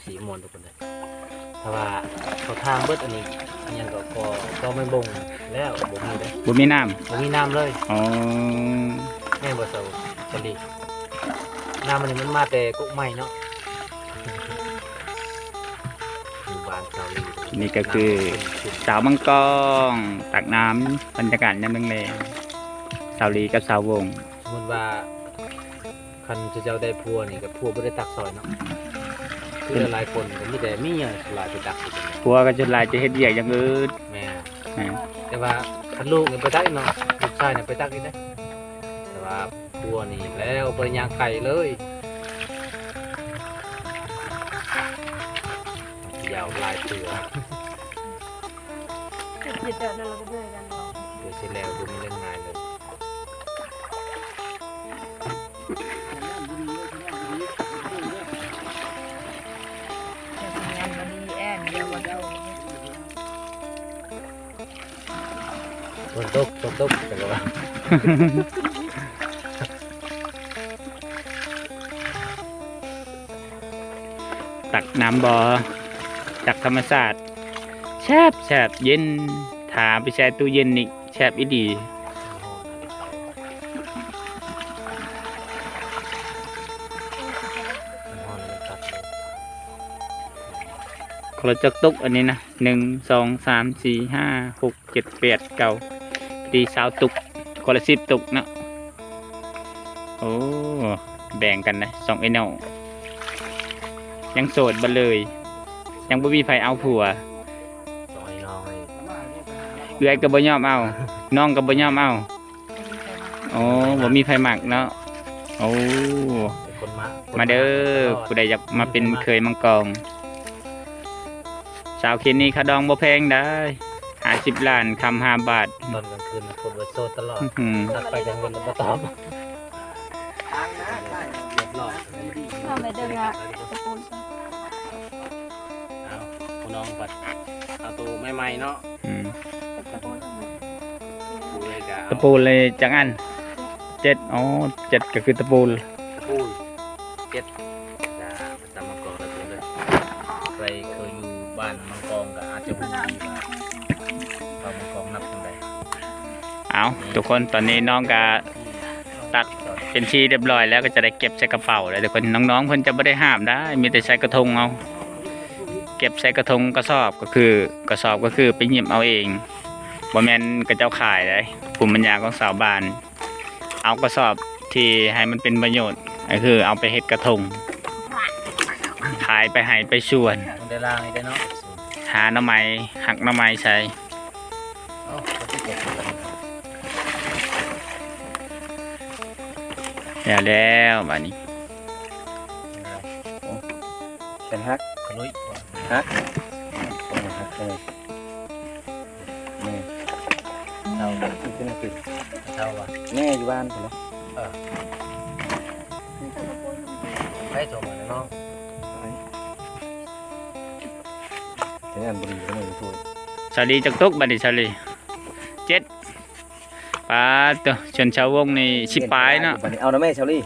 สีมวนทุกคนเลยถ้าว่าเขาทางเบิดอันนี้อันยังก็ไม่บ่งแล้วบ่มีเลย บ่มีน้ บ่มีน้ำเลย ำอ๋อ แม่นบ่เซาสลีน้ำมันนี่มันมาแต่กุ๊กใหม่เนาะอยู่บ้านเซาลี นี่ก็คือสาวมังกรตักน้ำบรรยากาศยามแรงๆสาวลีกับสาววง สมมติว่าคันเจ้าได้พัวนี่กับพัวบ่ได้ตักซอยเนาะคือหลายคนก็มีแต่มีหยังหลายไปตักอยู่กัน ผัวก็จนหลายจะเฮ็ดเวียกอย่างอื่น แม่ อ่า แต่ว่าคันลูกนี่ไปตักอีกเนาะลูกชายนี่ไปตักอีกเด้แต่ว่าพัวนี่แล้วบ่ได้ย่างไก่เลยยาวลายเสือ จิตเดินเราก็เดินกันเรา เดี๋ยวสิแล้วดูมีเล่นง่ายเลย จะทำงานมาดีแอนเดียวกันเรา ตกแต่ว่า ตักน้ำบ่อจากธรรมศาสตร์แซ่บเย็นถาไปแช่ตู้เย็นนี่แซ่บอีดีครจักตุกอันนี้นะ1 2 3 4 5 6 7 8 9ตี20ตุกคนละ10ตุกเนาะโอ้แบ่งกันนะ2ไอ้น้องยังโสดบ่เลย ยังบ่มีไผเอาผัว ซอยน้องให้ เอื้อยก็บ่ยอมเอา น้องก็บ่ยอมเอาโอ้บ่มีไผมักเนาะโอ้ เป็นคนมา มาเด้อผู้ใดอยากมาเป็นเคยมังกรสาวเคนนี่ค่าดองบ่แพงได้50 ล้านคำ5 บาท ตอนกลางคืนคนว่าโซดตลอด อื้อหือ ตัดไปกลางวันแล้วบ่ตอบเรียบร้อย ทำไปเดินละตะปูน เอาคุณน้องปัดเอาตัวใหม่ๆเนาะ อืม ตะปูนทำไม ปูเลยกะ ตะปูเลยจังอัน7อ๋อ7ก็คือตะปู ปูเก็ดจะประจำมังกรแล้วตัวเลยใครเคยอยู่บ้านมังกรก็อาจจะรู้ดีว่าบ้านมังกรนับจังได เอาทุกคนตอนนี้น้องก็ตักเป็นที่เรียบร้อยแล้วก็จะได้เก็บใส่กระเป๋าแล้วทุกคนน้องๆเพิ่นจะบ่ได้ห้ามได้มีแต่ใส่กระทงเอาเก็บใส่กระทงกระสอบก็คือกระสอบก็คือไปหยิบเอาเองบ่แม่นกระเจ้าขายได้ภูมิปัญญาของชาวบ้านเอากระสอบที่ให้มันเป็นประโยชน์ก็คือเอาไปเฮ็ดกระทงขายไปให้ไปชวน มันได้ล่างนี่ได้เนาะ หาหน่อไม้หักหน่อไม้ใส่ เอ้าก็สิเก็บเลย แล้วบัดนี้ เป็นฮัก ขลุย ฮักเป็นฮักเลยนี่ เท่า เป็นอะไร เท่าว่ะ แม่อยู่บ้านผมเนาะ ให้โทรมาเนาะ ใช้งานบริษัทไม่ได้ช่วย ชาลีจักตุกบัดนี้ชาลี7ปาตัวชนชาววงนี่สิปลายเนาะ เอานะแม่ชาวลี่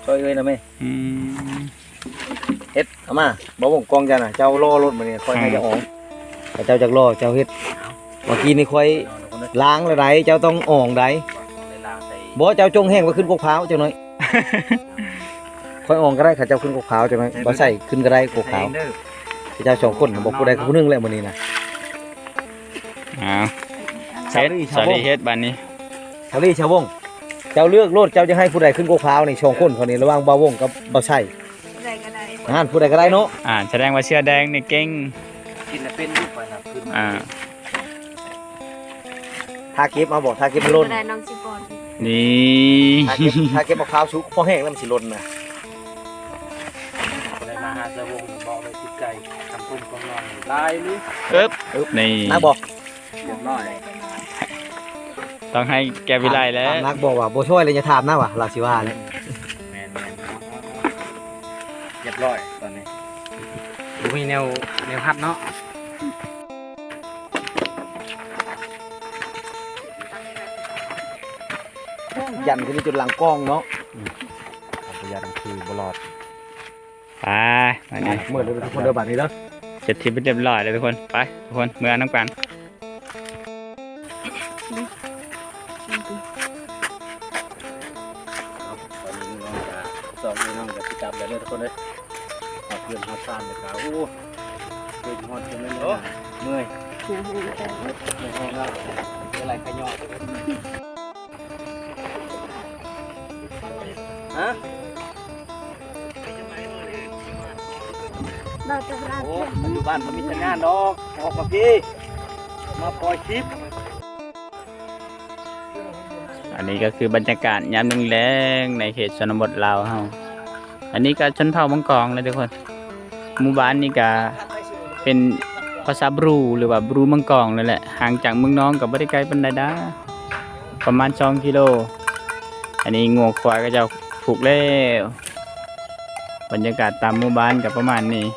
ช่วยเอ้ยนะแม่ อืม เฮ็ดเอามาบ่วงกองจ้าน่ะเจ้าล่อรถมาเนี่ยคอยให้เจ้าอ๋องแต่เจ้าจักล่อเจ้าเฮ็ดเมื่อกี้นี่คอย นอนคนนึง ล้างแล้วไดเจ้าต้องอ่องได ได้ล่างใส่ บ่เจ้าจงแห้งไว้ขึ้นกกพร้าวจังหน่อยคอยอ่องก็ได้ค่ะเจ้าขึ้นกกพร้าวจังหน่อยบ่ใส่ขึ้นก็ได้กกพร้าวเจ้า2คนบ่ผู้ใดผู้หนึงแหละมื้อนี้น่ะ อ้าวเฮ็ดชาลีเฮ็ดบัดนี้ ชาวลี่ชาววงเจ้าเลือกโลดเจ้าจะให้ผู้ใดขึ้นกกพร้าวนี่2คนเขานี่ระหว่างบ่าวงกับบ่ใส่ อะไรก็ได้ ผู้ใดก็ได้เนาะ แสดงว่าเสื้อแดงนี่เก่ง กินแล้วเป็นอยู่ไปนะขึ้น อ่า ทาเก็บมาบอกทาเก็บมันล่น ได้น้องสิปอน นี่ ทาเก็บมะพร้าวชุกพอแห้งแล้วมันสิล่นนะ ได้มาหาเจ้าวงบอกเลยติดใจทำกลมกองนอนได้หรือ ปึ๊บนี่ นักบอก เรียบร้อย ต้องให้แกวิไลแล้ว ถามนักบอกว่าโบช่วยเลยจะถามนะวะลาชิว่าเลย แมนเรียบร้อยตอนนี้ดูมีแนวฮัดเนาะ ยันขึ้นจุดหลังกล้องเนาะ พยายามคือบลอด ไปมานี่ เมื่อเดี๋ยวทุกคนเดินบัดนี้แล้ว เสร็จที่เรียบร้อยเลยทุกคนไปทุกคนเมื่อน้ำกัน ตอนนี้น้องจะสอบน้องจะติดตามได้เลยทุกคนเลยเอาเพื่อนฮอดซ่านเลยครับโอ้เพื่อนฮอดจนไม่เมื่อยไม่แห้งแล้วอะไรขยอฮะ เราจะรัก โอ้มันอยู่บ้านมันมีสัญญาณดอกออกมาพี่มาปล่อยคลิป อันนี้ก็คือบรรยากาศยามแรงๆในเขตชนบทลาวเฮาอันนี้ก็ชนเผ่ามังกรเลยทุกคนหมู่บ้านนี้ก็เป็นภาษาบรูหรือว่าบรูมังกรเลยแหละห่างจากเมืองน้องกับบ่ได้ไกลปานใดดาประมาณ2กิโลอันนี้งัวควายก็จะผูกแล้วบรรยากาศตามหมู่บ้านกับประมาณนี้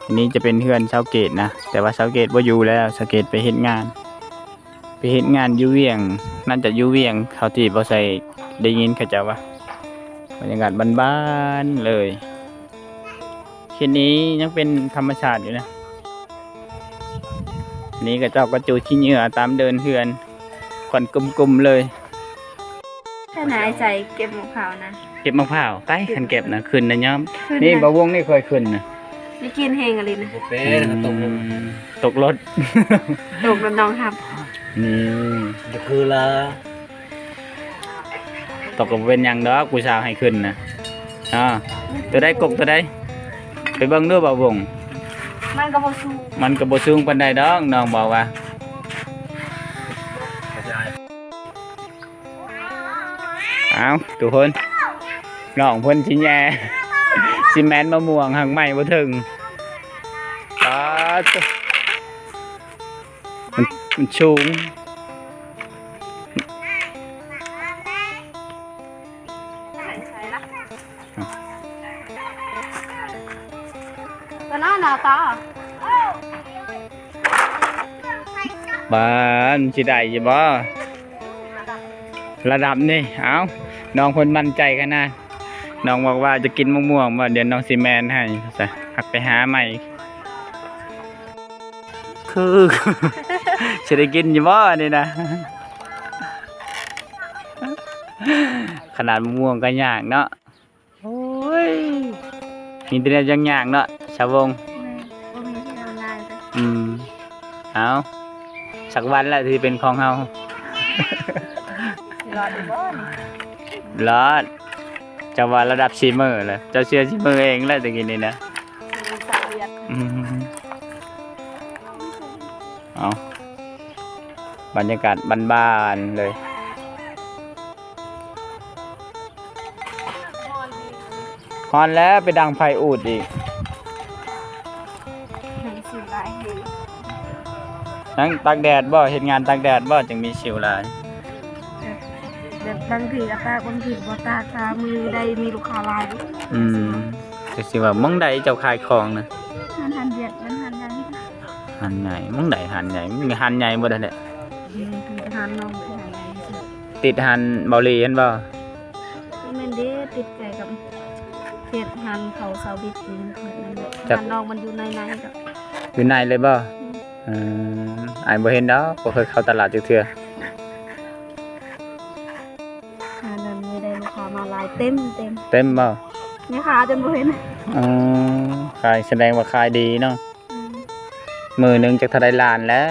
อันนี้จะเป็นเฮือนชาวเกตนะแต่ว่าชาวเกตบ่อยู่แล้วชาวเกตไปเฮ็ดงานอยู่เวียงน่าจะอยู่เวียงเขาที่บ่ใส่ได้ยินเขาเจ้าว่าบรรยากาศบ้านๆเลยเขตนี้ยังเป็นธรรมชาติอยู่นะนี่ก็เจ้าก็จูขี้เหงื่อตามเดินเฮือนควันกลุ่มๆเลย ถ้าไหนใจเก็บมะพร้าวนะ เก็บมะพร้าวไปคันเก็บนะขึ้นนะย้อม ขึ้ นี่ นะ บ่วงนี่เคยขึ้นนะ นี่กินเฮงอะไรนะ เป็นตก ตกรถ ตกน้องครับ นี่ จะคือละ ตกกับเป็นหยังดอกกูสาวให้ขึ้นนะตัวได้กกตัวได้ไปเบิ่งด้วยบ่าวง มันก็พอสู้ มันก็บ่สูงปานใดดอกน้องบอกว่าเอาทุกคนน้องเพิ่นสิแย่ สิแม่นมะม่วงหักใหม่บ่ถึงป๊าดมันสูง ก็น่าหนาตา บ้านสิได้อยู่บ่ระดับนี่เอาน้องเพิ่นมั่นใจขนาดน้องบอกว่าจะกินมะม่วงว่าเดี๋ยวน้องสิแมนให้ซะหักไปหาใหม่คือ สิได้กินอยู่บ่นี่นะ ขนาดมะม่วงก็ยากเนาะโอ้ยมีแต่เนี่ยยังยากเนาะชาววง บ่มีที่เอาลายไป เอาสักวันแหละที่เป็นของเฮาร อดบ่นี่ รอดจะว่าระดับซีเมอร์เลยเจ้าเชื่อซีเมอร์เองแล้วตะกี้นี่นะอืมเอาบรรยากาศบ้านๆเลยฮอนแล้วไปดังไฟอูดอีก หนังสือลายเฮง นั่งตากแดดบ่เฮ็ดงานตากแดดบ่จึงมีสิวหลาย แบบบางทีก็ตากบางทีบ่ตากตามือได้มีลูกค้าลาย ก็สิว่ามึงใดเจ้าขายของนะ มันหันเบียดมันหันยัง หันใหญ่มึงใดหันใหญ่มึงหันใหญ่บ่ได้แหละ คือหันน้องคือหันยังสิ ติดหันเบาหลีเห็นบ่ นี่มันเด้ติดใจกับเฮ็ดหันเขาเสาบิดนี่มันนั่นแหละหันน้องมันอยู่ในๆกับ อยู่ในเลยบ่อ้ายบ่เห็นดอกบ่เคยเข้าตลาดจักเทื่อ หันนั้นไม่ได้ลูกค้ามาลายเต็ม เต็มบ่ เนี่ยค่ะจนบ่เห็น อ๋อขายแสดงว่าขายดีเนาะ อืม มื้อหนึงจักเท่าใดล้านแล้ว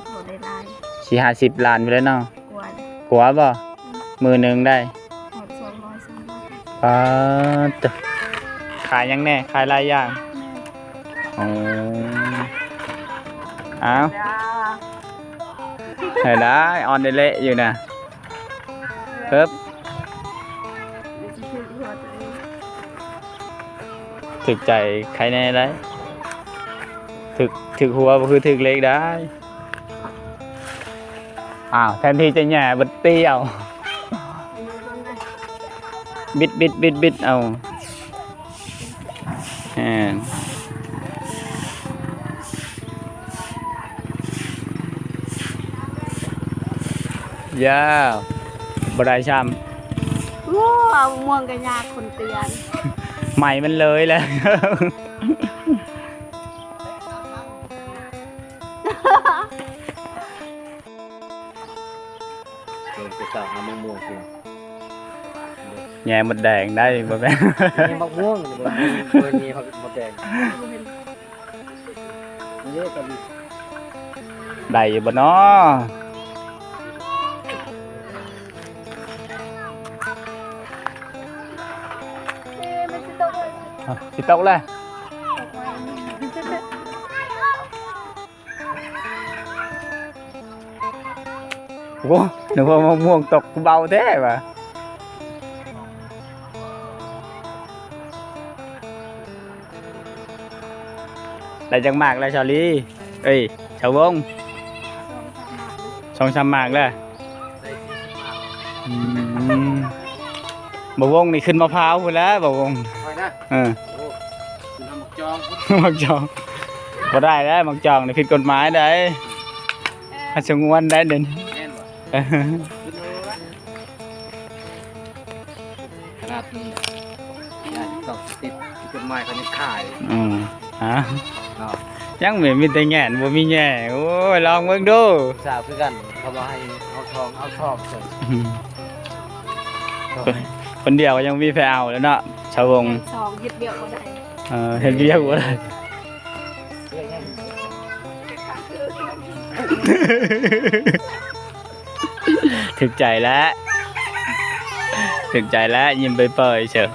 เขาได้ลาย 4-50ล้านไปแล้วเนาะ กวน กว่าบ่มื้อหนึงได้ หอด200 300 ป๊าดขายหยังแน่ขายหลายอย่างอ๋ออ้าว จ้า เห็นได้ออนได้เละอยู่นะเพิ่บ ถึกใจใครแน่ได้ถึกหัวก็คือถึกเล็กได้อ้าวแทนที่จะแหย่บัดเตี้ยวบิดเอายาวบดายช้ ว้าวม่วงกันยากคนเตือน ำ ใหม่มันเลยแล้ว เดินไปสาวหามะม่วงกิน แง่หมดแดงได้บ่แม่ มีมะม่วงอยู่บนนี้เขาหมดแดงเยอะกัน ได้อยู่บ่เนาะสิตกเลยโอ้นึกว่ามะม่วงตกเบาแท้ว่ะได้จังมากแล้วชาลีเอ้ยชาววง2-3 มากแล้วบ่วงนี่ขึ้นมะพร้าวพุ่นแล้วบ่วง ไปนะ เออ โอ้คุณทำหมกจอง มักจองบ่ได้แล้วมักจองนี่ผิดกฎหมายได้อาสงวนได้เด่น แน่นว่ะ เออ ขนาดนี้ญาติต้องติดจดหมายเขาจะขาย ฮะ เนาะ ยังมีแต่แง่นบ่มีแง่โอ้ยลองเบิ่งดู สาวคือกันเขาบอกให้เอาทองเอาทองใส่ คนเดียวก็ยังมีแฟนเอาแล้วเนาะชาววง สองเฮ็ดเดียวก็ได้ เฮ็ดเวียกบ่ได้ ถึกใจแล้วยิ้มไปเปยเชียว